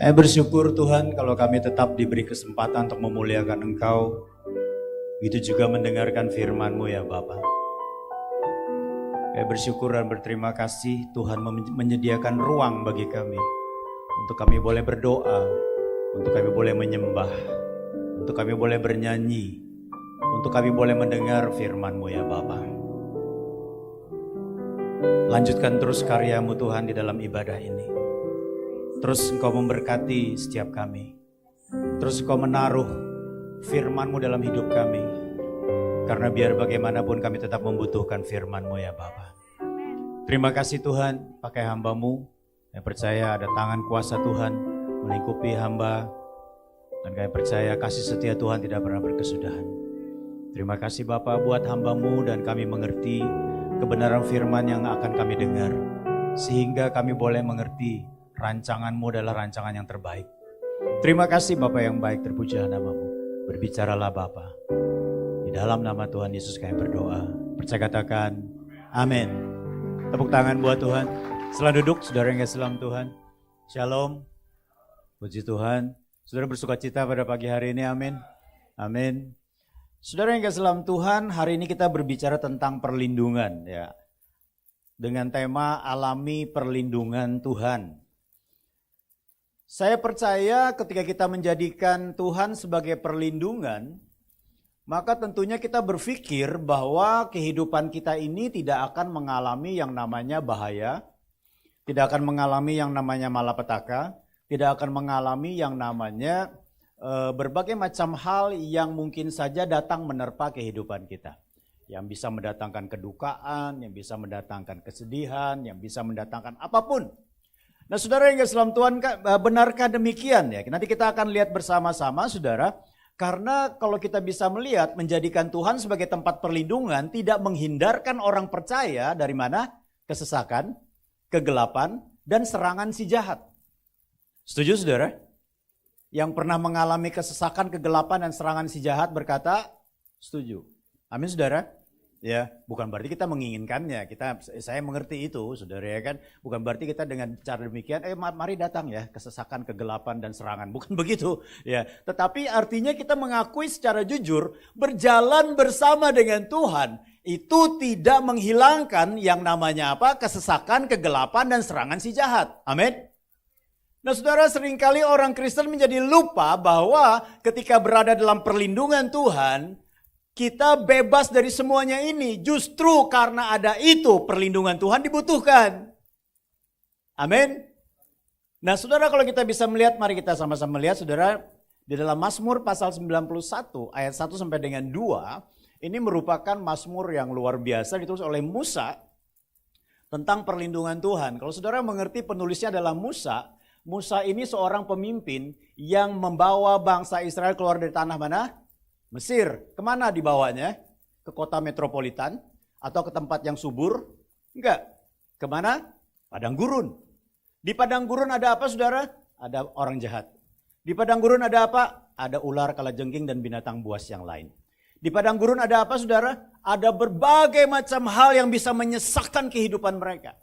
Kami bersyukur Tuhan kalau kami tetap diberi kesempatan untuk memuliakan Engkau. Begitu juga mendengarkan firman-Mu ya Bapa. Kami bersyukur dan berterima kasih Tuhan menyediakan ruang bagi kami. Untuk kami boleh berdoa, untuk kami boleh menyembah, untuk kami boleh bernyanyi, untuk kami boleh mendengar firman-Mu ya Bapa. Lanjutkan terus karya-Mu Tuhan di dalam ibadah ini. Terus Engkau memberkati setiap kami. Terus Engkau menaruh firman-Mu dalam hidup kami. Karena biar bagaimanapun kami tetap membutuhkan firman-Mu ya Bapa. Terima kasih Tuhan, pakai hamba-Mu. Saya percaya ada tangan kuasa Tuhan melingkupi hamba. Dan kami percaya kasih setia Tuhan tidak pernah berkesudahan. Terima kasih Bapa buat hamba-Mu dan kami mengerti kebenaran firman yang akan kami dengar. Sehingga kami boleh mengerti rancangan-Mu adalah rancangan yang terbaik. Terima kasih Bapa yang baik, terpujilah nama-Mu. Berbicaralah Bapa. Di dalam nama Tuhan Yesus kami berdoa. Percaya katakan, amin. Tepuk tangan buat Tuhan. Selamat duduk, saudara yang kasih dalam Tuhan. Shalom. Puji Tuhan. Saudara bersuka cita pada pagi hari ini, amin. Amin. Saudara yang kasih dalam Tuhan, hari ini kita berbicara tentang perlindungan, ya. Dengan tema alami perlindungan Tuhan. Saya percaya ketika kita menjadikan Tuhan sebagai perlindungan, maka tentunya kita berpikir bahwa kehidupan kita ini tidak akan mengalami yang namanya bahaya, tidak akan mengalami yang namanya malapetaka, tidak akan mengalami yang namanya berbagai macam hal yang mungkin saja datang menerpa kehidupan kita. Yang bisa mendatangkan kedukaan, yang bisa mendatangkan kesedihan, yang bisa mendatangkan apapun. Nah saudara yang kasih dalam Tuhan, benarkah demikian ya? Nanti kita akan lihat bersama-sama saudara. Karena kalau kita bisa melihat menjadikan Tuhan sebagai tempat perlindungan tidak menghindarkan orang percaya dari mana? Kesesakan, kegelapan, dan serangan si jahat. Setuju saudara? Yang pernah mengalami kesesakan, kegelapan, dan serangan si jahat berkata, setuju. Amin saudara? Ya, bukan berarti kita menginginkannya. Saya mengerti itu, saudara ya kan. Bukan berarti kita dengan cara demikian, mari datang ya, kesesakan, kegelapan dan serangan. Bukan begitu, ya. Tetapi artinya kita mengakui secara jujur, berjalan bersama dengan Tuhan itu tidak menghilangkan yang namanya apa? Kesesakan, kegelapan dan serangan si jahat. Amin. Nah saudara, seringkali orang Kristen menjadi lupa bahwa ketika berada dalam perlindungan Tuhan, kita bebas dari semuanya ini. Justru karena ada itu perlindungan Tuhan dibutuhkan. Amin. Nah saudara, kalau kita bisa melihat, mari kita sama-sama melihat saudara. Di dalam Mazmur pasal 91 ayat 1 sampai dengan 2. Ini merupakan Mazmur yang luar biasa ditulis oleh Musa. Tentang perlindungan Tuhan. Kalau saudara mengerti penulisnya adalah Musa. Musa ini seorang pemimpin yang membawa bangsa Israel keluar dari tanah mana? Mesir. Kemana dibawanya? Ke kota metropolitan? Atau ke tempat yang subur? Enggak. Kemana? Padang gurun. Di padang gurun ada apa saudara? Ada orang jahat. Di padang gurun ada apa? Ada ular, kalajengking, dan binatang buas yang lain. Di padang gurun ada apa saudara? Ada berbagai macam hal yang bisa menyesakkan kehidupan mereka.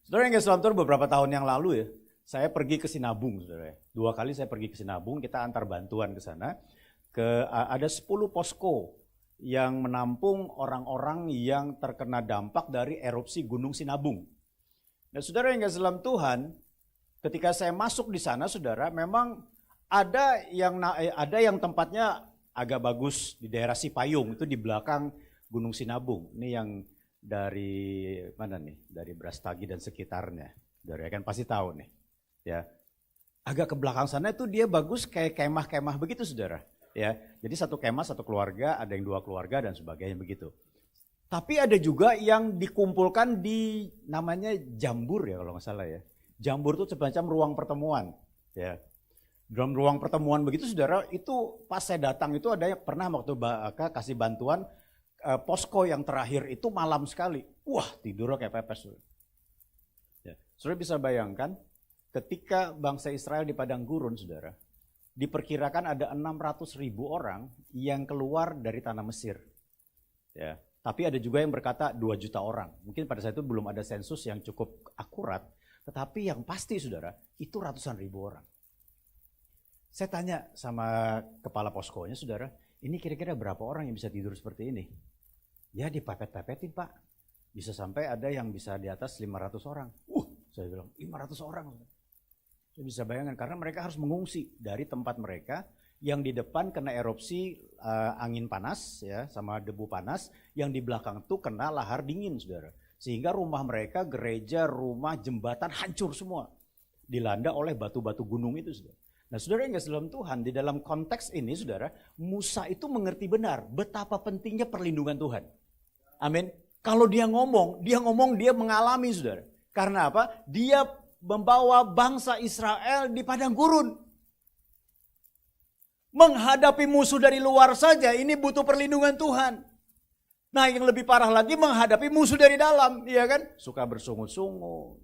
Saudara yang kasih dalam Tuhan, beberapa tahun yang lalu ya, saya pergi ke Sinabung saudara. 2 kali saya pergi ke Sinabung, kita antar bantuan ke sana. Ada 10 posko yang menampung orang-orang yang terkena dampak dari erupsi Gunung Sinabung. Nah saudara yang kasih dalam Tuhan, ketika saya masuk di sana saudara, memang ada yang tempatnya agak bagus di daerah Sipayung, itu di belakang Gunung Sinabung. Ini yang dari mana nih? Dari Brastagi dan sekitarnya. Saudara kan pasti tahu nih. Ya. Agak ke belakang sana itu dia bagus kayak kemah-kemah begitu saudara. Ya, jadi satu kemah, satu keluarga, ada yang 2 keluarga dan sebagainya begitu. Tapi ada juga yang dikumpulkan di namanya jambur ya kalau nggak salah ya. Jambur itu semacam ruang pertemuan. Ya, dalam ruang pertemuan begitu saudara, itu pas saya datang itu ada yang pernah waktu kasih bantuan posko yang terakhir itu malam sekali. Wah tidurnya kayak pepes. Ya, saudara bisa bayangkan ketika bangsa Israel di padang gurun saudara. Diperkirakan ada 600.000 orang yang keluar dari tanah Mesir. Ya, tapi ada juga yang berkata 2 juta orang. Mungkin pada saat itu belum ada sensus yang cukup akurat. Tetapi yang pasti saudara, itu ratusan ribu orang. Saya tanya sama kepala poskonya, saudara, ini kira-kira berapa orang yang bisa tidur seperti ini? Ya dipepet-pepetin Pak. Bisa sampai ada yang bisa di atas 500 orang. Saya bilang 500 orang. Saya bisa bayangkan karena mereka harus mengungsi dari tempat mereka yang di depan kena erupsi angin panas ya sama debu panas, yang di belakang itu kena lahar dingin saudara. Sehingga rumah mereka, gereja, rumah, jembatan hancur semua. Dilanda oleh batu-batu gunung itu saudara. Nah saudara yang kasih dalam Tuhan, di dalam konteks ini saudara, Musa itu mengerti benar betapa pentingnya perlindungan Tuhan. Amin. Kalau dia ngomong dia mengalami saudara. Karena apa? Dia membawa bangsa Israel di padang gurun. Menghadapi musuh dari luar saja ini butuh perlindungan Tuhan. Nah yang lebih parah lagi menghadapi musuh dari dalam, iya kan? Suka bersungut-sungut.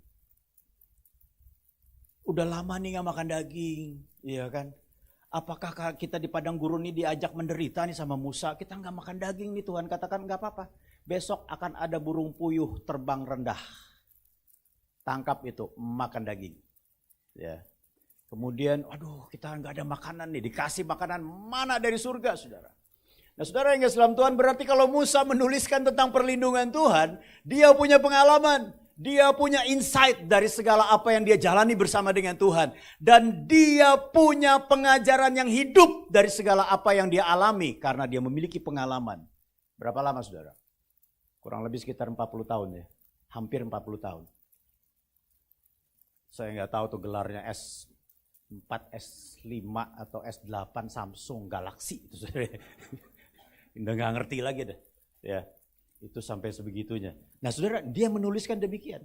Udah lama nih gak makan daging, iya kan? Apakah kita di padang gurun ini diajak menderita nih sama Musa? Kita gak makan daging nih, Tuhan katakan gak apa-apa. Besok akan ada burung puyuh terbang rendah. Tangkap itu, makan daging. Ya. Kemudian, aduh kita nggak ada makanan nih, dikasih makanan mana dari surga saudara. Nah saudara yang dalam Tuhan, berarti kalau Musa menuliskan tentang perlindungan Tuhan, dia punya pengalaman, dia punya insight dari segala apa yang dia jalani bersama dengan Tuhan. Dan dia punya pengajaran yang hidup dari segala apa yang dia alami karena dia memiliki pengalaman. Berapa lama saudara? Kurang lebih sekitar 40 tahun ya, hampir 40 tahun. Saya nggak tahu tuh gelarnya S4, S5 atau S8 Samsung Galaxy itu saudara. Udah nggak ngerti lagi deh. Ya, itu sampai sebegitunya. Nah saudara, dia menuliskan demikian.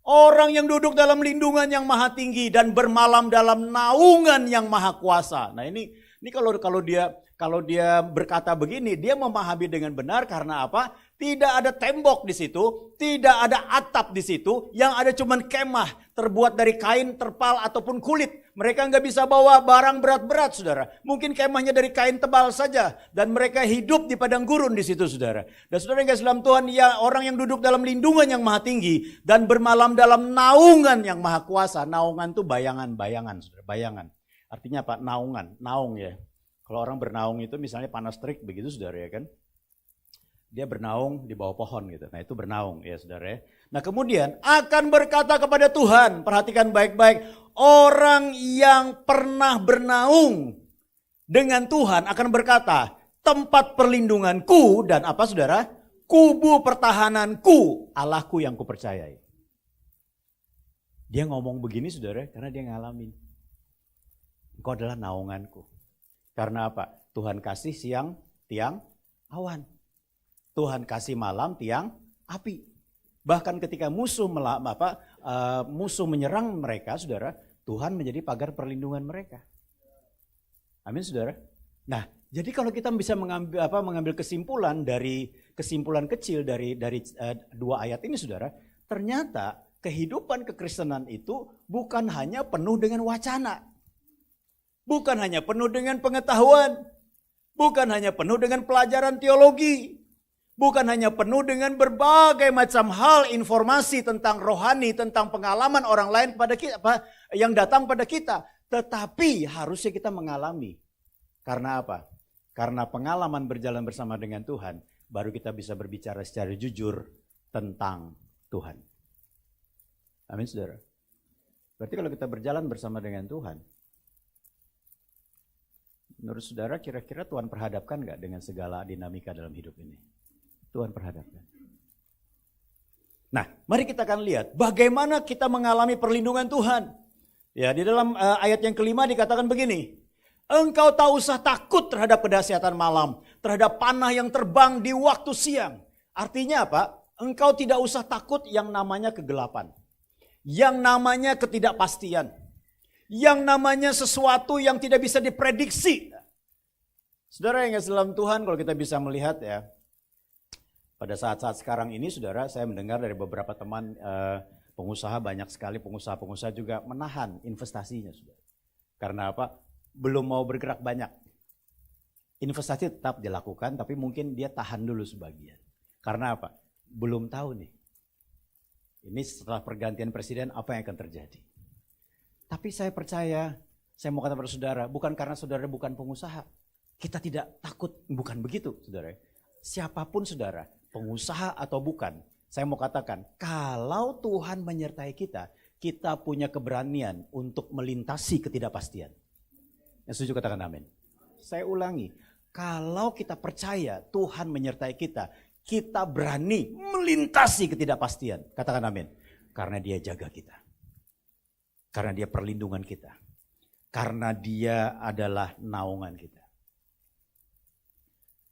Orang yang duduk dalam lindungan yang maha tinggi dan bermalam dalam naungan yang maha kuasa. Nah ini kalau dia berkata begini, dia memahami dengan benar karena apa? Tidak ada tembok di situ, tidak ada atap di situ, yang ada cuman kemah terbuat dari kain, terpal ataupun kulit. Mereka nggak bisa bawa barang berat-berat, saudara. Mungkin kemahnya dari kain tebal saja, dan mereka hidup di padang gurun di situ, saudara. Dan saudara yang kasih dalam Tuhan, ya orang yang duduk dalam lindungan yang maha tinggi dan bermalam dalam naungan yang maha kuasa. Naungan itu bayangan, saudara, bayangan. Artinya apa? Naung ya. Kalau orang bernaung itu misalnya panas terik begitu, saudara ya kan? Dia bernaung di bawah pohon gitu. Nah itu bernaung ya saudara ya. Nah kemudian akan berkata kepada Tuhan, perhatikan baik-baik. Orang yang pernah bernaung dengan Tuhan akan berkata, tempat perlindunganku dan apa saudara? Kubu pertahananku, Allahku yang kupercayai. Dia ngomong begini saudara karena dia ngalamin. Engkau adalah naunganku. Karena apa? Tuhan kasih siang, tiang, awan. Tuhan kasih malam, tiang, api. Bahkan ketika musuh menyerang mereka, saudara, Tuhan menjadi pagar perlindungan mereka. Amin, saudara. Nah, jadi kalau kita bisa mengambil kesimpulan kecil dari dua ayat ini, saudara, ternyata kehidupan kekristenan itu bukan hanya penuh dengan wacana, bukan hanya penuh dengan pengetahuan, bukan hanya penuh dengan pelajaran teologi. Bukan hanya penuh dengan berbagai macam hal, informasi tentang rohani, tentang pengalaman orang lain pada kita, yang datang pada kita. Tetapi harusnya kita mengalami. Karena apa? Karena pengalaman berjalan bersama dengan Tuhan, baru kita bisa berbicara secara jujur tentang Tuhan. Amin saudara. Berarti kalau kita berjalan bersama dengan Tuhan, menurut saudara kira-kira Tuhan perhadapkan gak dengan segala dinamika dalam hidup ini? Tuhan perhadapkan. Nah, mari kita akan lihat bagaimana kita mengalami perlindungan Tuhan. Ya, di dalam ayat yang kelima dikatakan begini. Engkau tak usah takut terhadap kedahsyatan malam, terhadap panah yang terbang di waktu siang. Artinya apa? Engkau tidak usah takut yang namanya kegelapan. Yang namanya ketidakpastian. Yang namanya sesuatu yang tidak bisa diprediksi. Saudara yang kasih dalam Tuhan, kalau kita bisa melihat ya, pada saat-saat sekarang ini saudara, saya mendengar dari beberapa teman pengusaha, banyak sekali pengusaha-pengusaha juga menahan investasinya saudara. Karena apa? Belum mau bergerak banyak. Investasi tetap dilakukan tapi mungkin dia tahan dulu sebagian. Karena apa? Belum tahu nih. Ini setelah pergantian presiden apa yang akan terjadi. Tapi saya percaya, saya mau kata pada saudara, bukan karena saudara bukan pengusaha. Kita tidak takut, bukan begitu saudara. Siapapun saudara, pengusaha atau bukan, saya mau katakan, kalau Tuhan menyertai kita, kita punya keberanian untuk melintasi ketidakpastian. Yang setuju katakan amin. Saya ulangi, kalau kita percaya Tuhan menyertai kita, kita berani melintasi ketidakpastian. Katakan amin. Karena dia jaga kita. Karena dia perlindungan kita. Karena dia adalah naungan kita.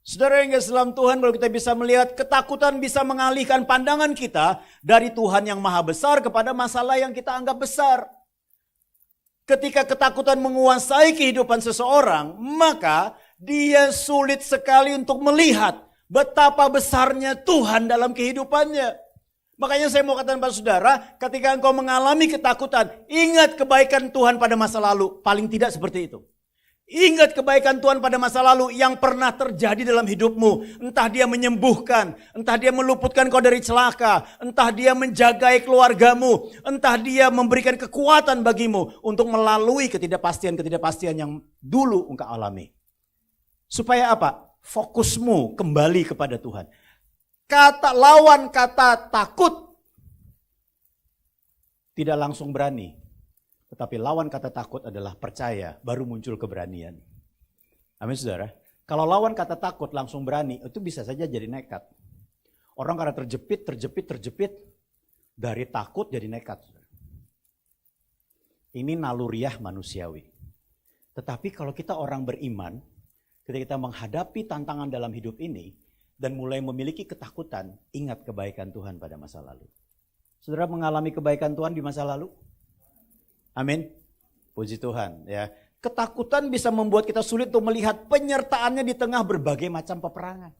Saudara yang kasih dalam Tuhan, kalau kita bisa melihat ketakutan bisa mengalihkan pandangan kita dari Tuhan yang maha besar kepada masalah yang kita anggap besar. Ketika ketakutan menguasai kehidupan seseorang, maka dia sulit sekali untuk melihat betapa besarnya Tuhan dalam kehidupannya. Makanya saya mau katakan pada saudara, ketika engkau mengalami ketakutan, ingat kebaikan Tuhan pada masa lalu. Paling tidak seperti itu. Ingat kebaikan Tuhan pada masa lalu yang pernah terjadi dalam hidupmu. Entah dia menyembuhkan, entah dia meluputkan kau dari celaka, entah dia menjagai keluargamu, entah dia memberikan kekuatan bagimu untuk melalui ketidakpastian-ketidakpastian yang dulu engkau alami. Supaya apa? Fokusmu kembali kepada Tuhan. Lawan kata takut tidak langsung berani. Tetapi lawan kata takut adalah percaya, baru muncul keberanian. Amin saudara. Kalau lawan kata takut langsung berani, itu bisa saja jadi nekat. Orang karena terjepit, dari takut jadi nekat. Ini naluriah manusiawi. Tetapi kalau kita orang beriman, ketika kita menghadapi tantangan dalam hidup ini, dan mulai memiliki ketakutan, ingat kebaikan Tuhan pada masa lalu. Saudara mengalami kebaikan Tuhan di masa lalu? Amin. Puji Tuhan ya. Ketakutan bisa membuat kita sulit untuk melihat penyertaannya di tengah berbagai macam peperangan.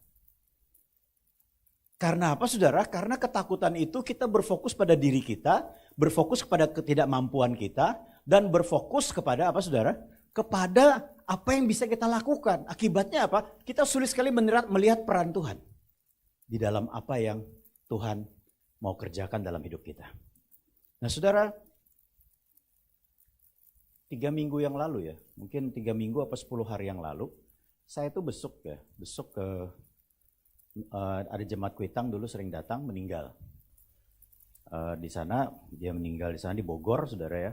Karena apa saudara? Karena ketakutan itu kita berfokus pada diri kita, berfokus kepada ketidakmampuan kita, dan berfokus kepada apa saudara? Kepada apa yang bisa kita lakukan. Akibatnya apa? Kita sulit sekali melihat peran Tuhan di dalam apa yang Tuhan mau kerjakan dalam hidup kita. Nah saudara, 3 minggu yang lalu ya, mungkin 3 minggu apa 10 hari yang lalu, saya itu besuk ke ada jemaat Kuitang dulu sering datang, meninggal. Di sana, dia meninggal di sana di Bogor saudara ya.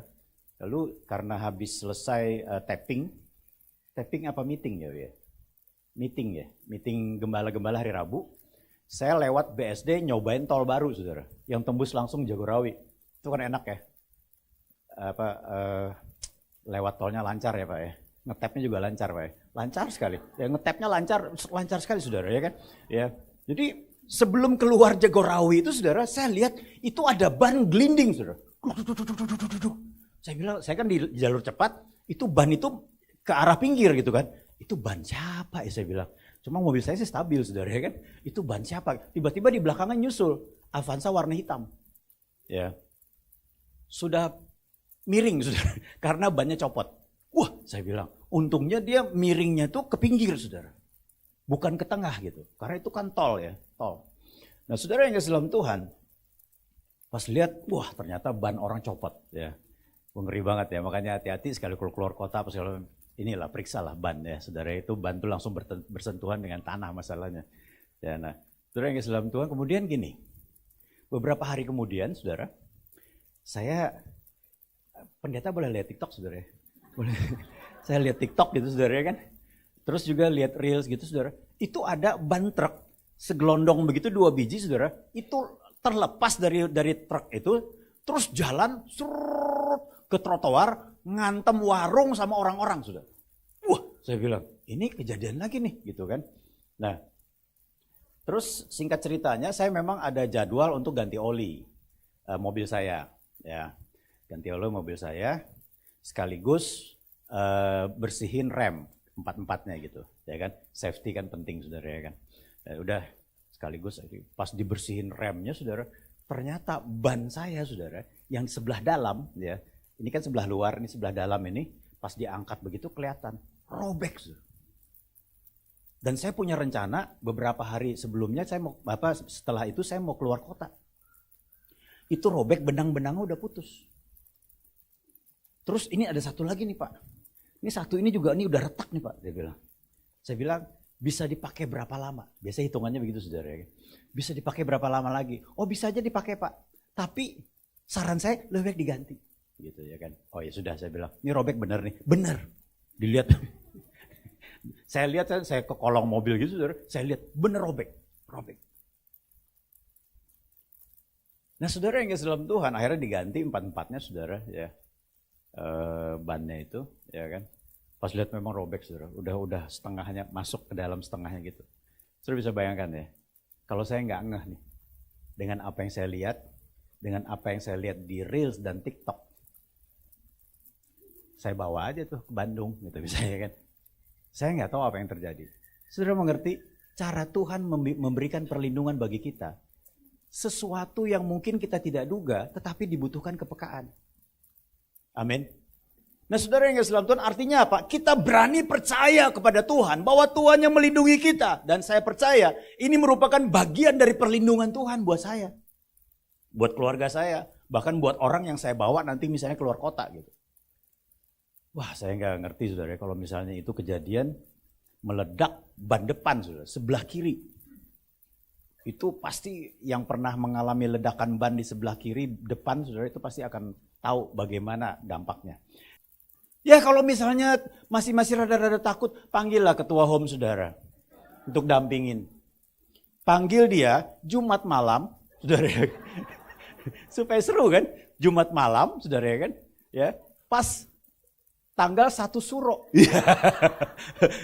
Lalu karena habis selesai tapping apa meeting ya? Meeting gembala-gembala hari Rabu. Saya lewat BSD nyobain tol baru saudara, yang tembus langsung Jagorawi. Itu kan enak ya. Lewat tolnya lancar ya Pak ya. Ngetapnya juga lancar Pak ya. Lancar sekali. Ya, ngetapnya lancar sekali saudara ya kan. Ya. Jadi sebelum keluar Jagorawi itu saudara, saya lihat itu ada ban gelinding saudara. Saya bilang, saya kan di jalur cepat, itu ban itu ke arah pinggir gitu kan. Itu ban siapa ya saya bilang. Cuma mobil saya sih stabil saudara ya kan. Itu ban siapa? Tiba-tiba di belakangnya nyusul Avanza warna hitam. Ya. Sudah miring saudara, karena bannya copot. Wah saya bilang, untungnya dia miringnya tuh ke pinggir saudara. Bukan ke tengah gitu, karena itu kan tol ya, tol. Nah saudara yang kasih dalam Tuhan, pas lihat, wah ternyata ban orang copot ya. Ngeri banget ya, makanya hati-hati sekali keluar kota, apa segala inilah periksalah ban ya. Saudara itu ban tuh langsung bersentuhan dengan tanah masalahnya. Ya, nah saudara yang kasih dalam Tuhan, kemudian gini, beberapa hari kemudian saudara, saya pendeta boleh lihat TikTok saudara ya? Boleh. Saya lihat TikTok gitu saudara ya kan. Terus juga lihat Reels gitu saudara. Itu ada ban truk segelondong begitu 2 biji saudara. Itu terlepas dari truk itu. Terus jalan ke trotoar ngantem warung sama orang-orang saudara. Wah saya bilang ini kejadian lagi nih gitu kan. Nah terus singkat ceritanya saya memang ada jadwal untuk ganti oli mobil saya ya. Ganti oli mobil saya, sekaligus bersihin rem 4-4-nya gitu, ya kan? Safety kan penting saudara ya kan. Ya, udah sekaligus pas dibersihin remnya saudara, ternyata ban saya saudara yang sebelah dalam ya, ini kan sebelah luar, ini sebelah dalam ini, pas diangkat begitu kelihatan robek saudara. Dan saya punya rencana beberapa hari sebelumnya setelah itu saya mau keluar kota. Itu robek, benang-benangnya udah putus. Terus ini ada satu lagi nih Pak. Ini satu ini juga ini udah retak nih Pak, dia bilang. Saya bilang, bisa dipakai berapa lama? Biasa hitungannya begitu saudara. Bisa dipakai berapa lama lagi? Oh bisa aja dipakai Pak. Tapi saran saya lebih baik diganti. Gitu ya kan. Oh ya sudah, saya bilang, ini robek bener nih. Bener. Dilihat. Saya lihat, saya ke kolong mobil gitu saudara. Saya lihat, bener robek. Robek. Nah saudara yang dalam Tuhan, akhirnya diganti empat-empatnya saudara. Ya, bannya itu, ya kan. Pas lihat memang robek saudara. Udah setengahnya, masuk ke dalam setengahnya gitu. Saudara bisa bayangkan ya. Kalau saya nggak ngeh nih. Dengan apa yang saya lihat. Dengan apa yang saya lihat di Reels dan TikTok. Saya bawa aja tuh ke Bandung gitu misalnya kan. Saya nggak tahu apa yang terjadi. Saudara mengerti cara Tuhan memberikan perlindungan bagi kita. Sesuatu yang mungkin kita tidak duga tetapi dibutuhkan kepekaan. Amin. Nah saudara yang dalam Tuhan artinya apa? Kita berani percaya kepada Tuhan bahwa Tuhan yang melindungi kita. Dan saya percaya ini merupakan bagian dari perlindungan Tuhan buat saya. Buat keluarga saya. Bahkan buat orang yang saya bawa nanti misalnya keluar kota gitu. Wah saya nggak ngerti saudara kalau misalnya itu kejadian meledak ban depan saudara, sebelah kiri. Itu pasti yang pernah mengalami ledakan ban di sebelah kiri depan saudara itu pasti akan tahu bagaimana dampaknya. Ya kalau misalnya masih rada-rada takut, panggillah ketua home saudara untuk dampingin. Panggil dia Jumat malam saudara. Supaya seru kan? Jumat malam saudara kan? Ya, pas tanggal 1 Suro.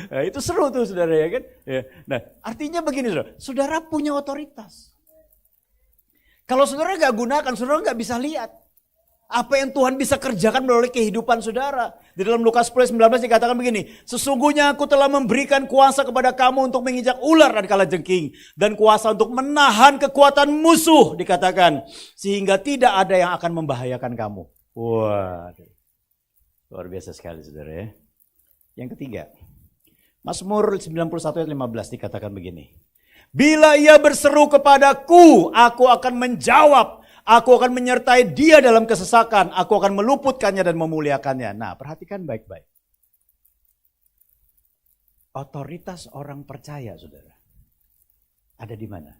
Nah, itu seru tuh saudara ya kan. Ya. Nah artinya begini saudara. Saudara punya otoritas. Kalau saudara gak gunakan, saudara gak bisa lihat. Apa yang Tuhan bisa kerjakan melalui kehidupan saudara. Di dalam Lukas 10:19 dikatakan begini. Sesungguhnya aku telah memberikan kuasa kepada kamu untuk menginjak ular dan kalajengking. Dan kuasa untuk menahan kekuatan musuh dikatakan. Sehingga tidak ada yang akan membahayakan kamu. Wah. Luar biasa sekali saudara ya. Yang ketiga, Mazmur 91 ayat 15 dikatakan begini. Bila ia berseru kepadaku, aku akan menjawab. Aku akan menyertai dia dalam kesesakan. Aku akan meluputkannya dan memuliakannya. Nah perhatikan baik-baik. Otoritas orang percaya saudara. Ada di mana?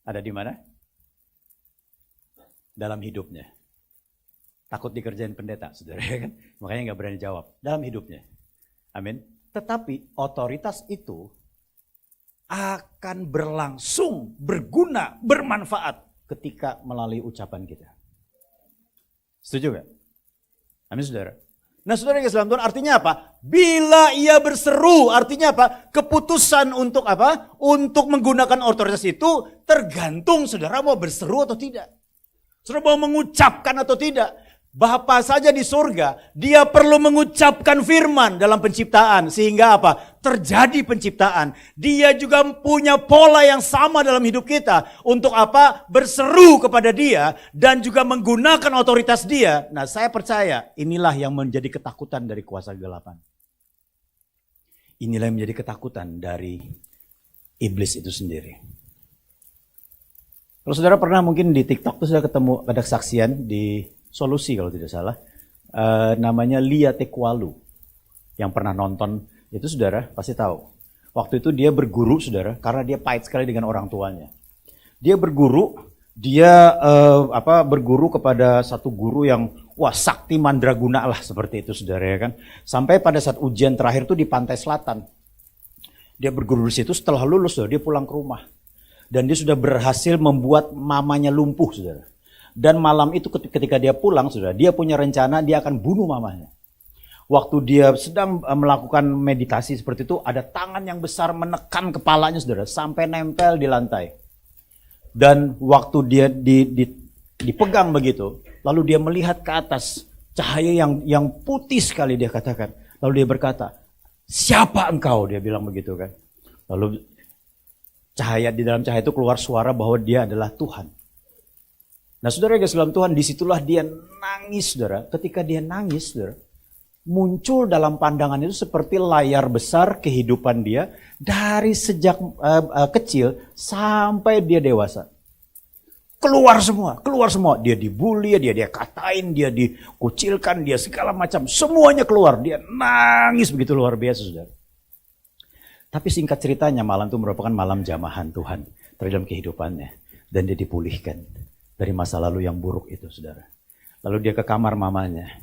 Ada di mana? Dalam hidupnya. Takut dikerjain pendeta, saudara kan? Makanya nggak berani jawab dalam hidupnya. Amin. Tetapi otoritas itu akan berlangsung, berguna, bermanfaat ketika melalui ucapan kita. Setuju gak? Amin saudara. Nah saudara yang dalam Tuhan artinya apa? Bila ia berseru artinya apa? Keputusan untuk apa? Untuk menggunakan otoritas itu tergantung saudara mau berseru atau tidak. Saudara mau mengucapkan atau tidak. Bapa saja di surga, dia perlu mengucapkan firman dalam penciptaan. Sehingga apa? Terjadi penciptaan. Dia juga punya pola yang sama dalam hidup kita. Untuk apa? Berseru kepada dia dan juga menggunakan otoritas dia. Nah saya percaya inilah yang menjadi ketakutan dari kuasa kegelapan. Inilah yang menjadi ketakutan dari iblis itu sendiri. Kalau saudara pernah mungkin di TikTok tuh sudah ketemu ada kesaksian di Solusi kalau tidak salah, namanya Lia Tekwalu. Yang pernah nonton itu saudara pasti tahu. Waktu itu dia berguru saudara, karena dia pahit sekali dengan orang tuanya. Dia berguru, berguru kepada satu guru yang sakti mandraguna lah seperti itu saudara ya kan. Sampai pada saat ujian terakhir tuh di pantai selatan. Dia berguru di situ, setelah lulus saudara, dia pulang ke rumah. Dan dia sudah berhasil membuat mamanya lumpuh saudara. Dan malam itu ketika dia pulang, saudara, dia punya rencana dia akan bunuh mamanya. Waktu dia sedang melakukan meditasi seperti itu, ada tangan yang besar menekan kepalanya, saudara, sampai nempel di lantai. Dan waktu dia dipegang begitu, lalu dia melihat ke atas, cahaya yang putih sekali dia katakan. Lalu dia berkata, siapa engkau? Dia bilang begitu kan. Lalu di dalam cahaya itu keluar suara bahwa dia adalah Tuhan. Nah saudara yang dalam Tuhan, disitulah dia nangis saudara. Ketika dia nangis saudara, muncul dalam pandangan itu seperti layar besar kehidupan dia dari sejak kecil sampai dia dewasa. keluar semua. Dia dibully, dia katain, dia dikucilkan, dia segala macam. Semuanya keluar, dia nangis begitu luar biasa, saudara. Tapi singkat ceritanya malam itu merupakan malam jamahan Tuhan terhadap kehidupannya. Dan dia dipulihkan dari masa lalu yang buruk itu, saudara. Lalu dia ke kamar mamanya.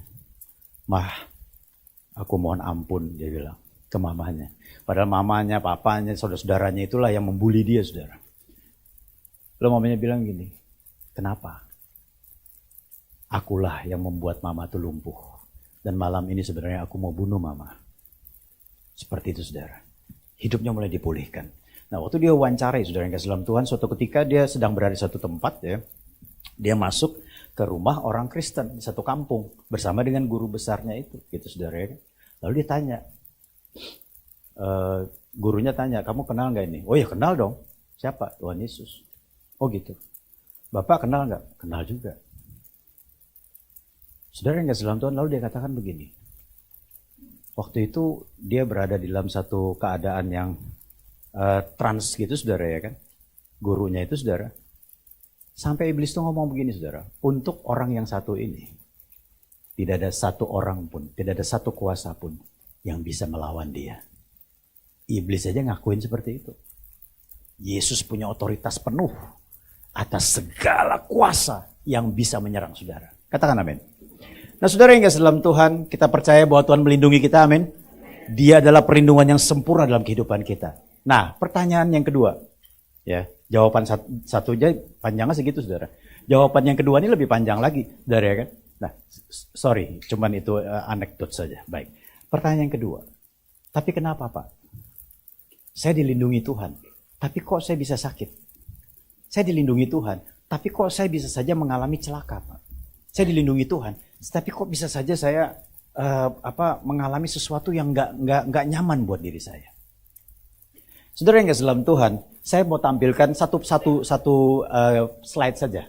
Mah, aku mohon ampun, dia bilang ke mamanya. Padahal mamanya, papanya, saudara-saudaranya itulah yang membuli dia, saudara. Lalu mamanya bilang gini, kenapa? Akulah yang membuat mama itu lumpuh. Dan malam ini sebenarnya aku mau bunuh mama. Seperti itu, saudara. Hidupnya mulai dipulihkan. Nah, waktu dia wawancarai, saudara yang kasih dalam Tuhan, suatu ketika dia sedang berada di satu tempat, ya, dia masuk ke rumah orang Kristen di satu kampung bersama dengan guru besarnya itu, gitu, saudara. Ya. Lalu dia tanya, gurunya tanya, kamu kenal nggak ini? Oh ya kenal dong. Siapa? Tuhan Yesus. Oh gitu. Bapak kenal nggak? Kenal juga. Saudara yang kasih dalam Tuhan, lalu dia katakan begini. Waktu itu dia berada di dalam satu keadaan yang trans gitu, saudara, ya kan. Gurunya itu, saudara. Sampai iblis tuh ngomong begini, saudara. Untuk orang yang satu ini, tidak ada satu orang pun, tidak ada satu kuasa pun yang bisa melawan dia. Iblis aja ngakuin seperti itu. Yesus punya otoritas penuh atas segala kuasa yang bisa menyerang saudara. Katakan amin. Nah, saudara yang kasih dalam Tuhan, kita percaya bahwa Tuhan melindungi kita, amin. Dia adalah perlindungan yang sempurna dalam kehidupan kita. Nah, pertanyaan yang kedua, ya, jawaban satu aja panjangnya segitu, saudara. Jawaban yang kedua ini lebih panjang lagi, saudara, ya kan? Nah, sorry, cuman itu anekdot saja. Baik. Pertanyaan yang kedua, tapi kenapa, Pak? Saya dilindungi Tuhan, tapi kok saya bisa sakit? Saya dilindungi Tuhan, tapi kok saya bisa saja mengalami celaka, Pak? Saya dilindungi Tuhan, tapi kok bisa saja saya mengalami sesuatu yang nggak nyaman buat diri saya. Saudara yang kasih dalam Tuhan, saya mau tampilkan satu slide saja,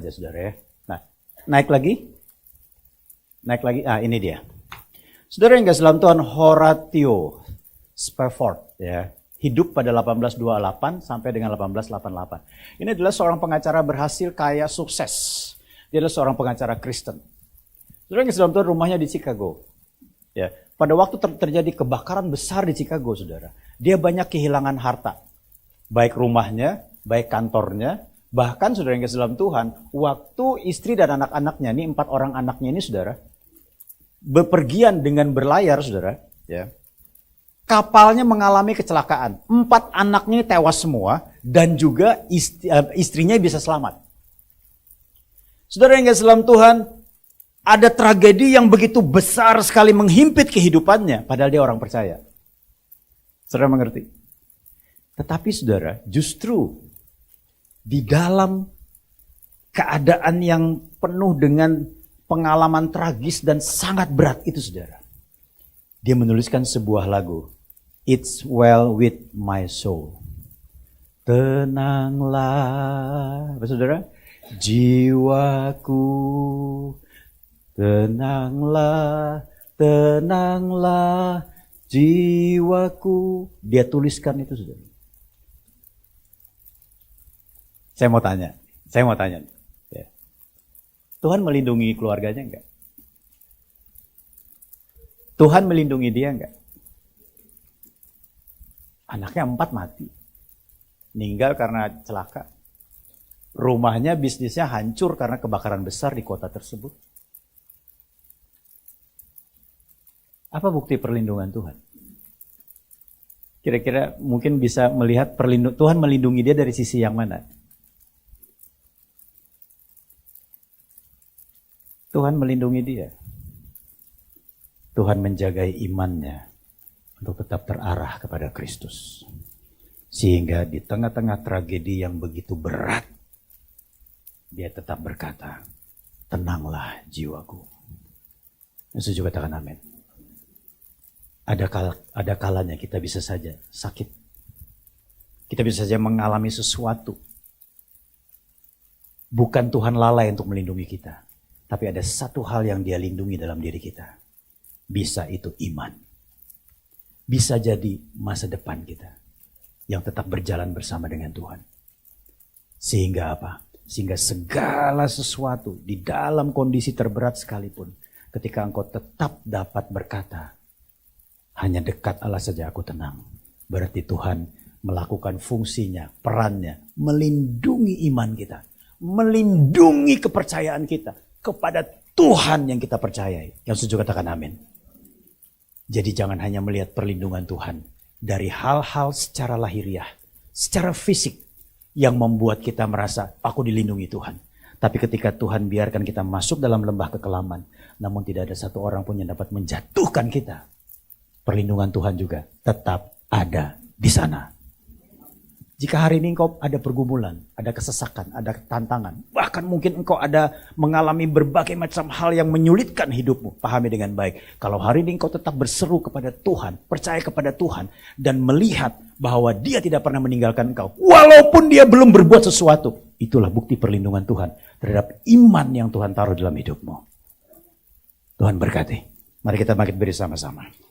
saudara, ya. Nah, naik lagi, ini dia. Saudara yang kasih dalam Tuhan, Horatio Spafford, ya, hidup pada 1828 sampai dengan 1888. Ini adalah seorang pengacara berhasil, kaya, sukses. Dia adalah seorang pengacara Kristen. Saudara yang kasih dalam Tuhan, rumahnya di Chicago. Ya, pada waktu terjadi kebakaran besar di Chicago, saudara, dia banyak kehilangan harta. Baik rumahnya, baik kantornya, bahkan saudara yang kasih dalam Tuhan, waktu istri dan anak-anaknya, ini 4 orang anaknya ini, saudara, bepergian dengan berlayar, saudara, ya, kapalnya mengalami kecelakaan. 4 anaknya tewas semua, dan juga istrinya bisa selamat. Saudara yang kasih dalam Tuhan, ada tragedi yang begitu besar sekali menghimpit kehidupannya, padahal dia orang percaya. Saudara mengerti? Tetapi saudara, justru di dalam keadaan yang penuh dengan pengalaman tragis dan sangat berat itu, saudara, dia menuliskan sebuah lagu, It's Well With My Soul. Tenanglah, apa saudara? Jiwaku, tenanglah, tenanglah, jiwaku. Dia tuliskan itu, saudara. Saya mau tanya. Ya. Tuhan melindungi keluarganya enggak? Tuhan melindungi dia enggak? Anaknya 4 mati. Meninggal karena celaka. Rumahnya, bisnisnya hancur karena kebakaran besar di kota tersebut. Apa bukti perlindungan Tuhan? Kira-kira mungkin bisa melihat Tuhan melindungi dia dari sisi yang mana? Tuhan melindungi dia. Tuhan menjagai imannya untuk tetap terarah kepada Kristus. Sehingga di tengah-tengah tragedi yang begitu berat, dia tetap berkata, tenanglah jiwaku. Setuju, katakan amin. Ada kalanya kita bisa saja sakit. Kita bisa saja mengalami sesuatu. Bukan Tuhan lalai untuk melindungi kita. Tapi ada satu hal yang dia lindungi dalam diri kita. Bisa itu iman. Bisa jadi masa depan kita yang tetap berjalan bersama dengan Tuhan. Sehingga apa? Sehingga segala sesuatu di dalam kondisi terberat sekalipun, ketika engkau tetap dapat berkata, hanya dekat Allah saja aku tenang. Berarti Tuhan melakukan fungsinya, perannya, melindungi iman kita. Melindungi kepercayaan kita kepada Tuhan yang kita percayai. Yang setuju katakan amin. Jadi jangan hanya melihat perlindungan Tuhan dari hal-hal secara lahiriah, secara fisik yang membuat kita merasa aku dilindungi Tuhan. Tapi ketika Tuhan biarkan kita masuk dalam lembah kekelaman, namun tidak ada satu orang pun yang dapat menjatuhkan kita. Perlindungan Tuhan juga tetap ada di sana. Jika hari ini engkau ada pergumulan, ada kesesakan, ada tantangan, bahkan mungkin engkau ada mengalami berbagai macam hal yang menyulitkan hidupmu, pahami dengan baik. Kalau hari ini engkau tetap berseru kepada Tuhan, percaya kepada Tuhan, dan melihat bahwa Dia tidak pernah meninggalkan engkau, walaupun Dia belum berbuat sesuatu, itulah bukti perlindungan Tuhan terhadap iman yang Tuhan taruh dalam hidupmu. Tuhan berkati. Mari kita bangkit berdiri sama-sama.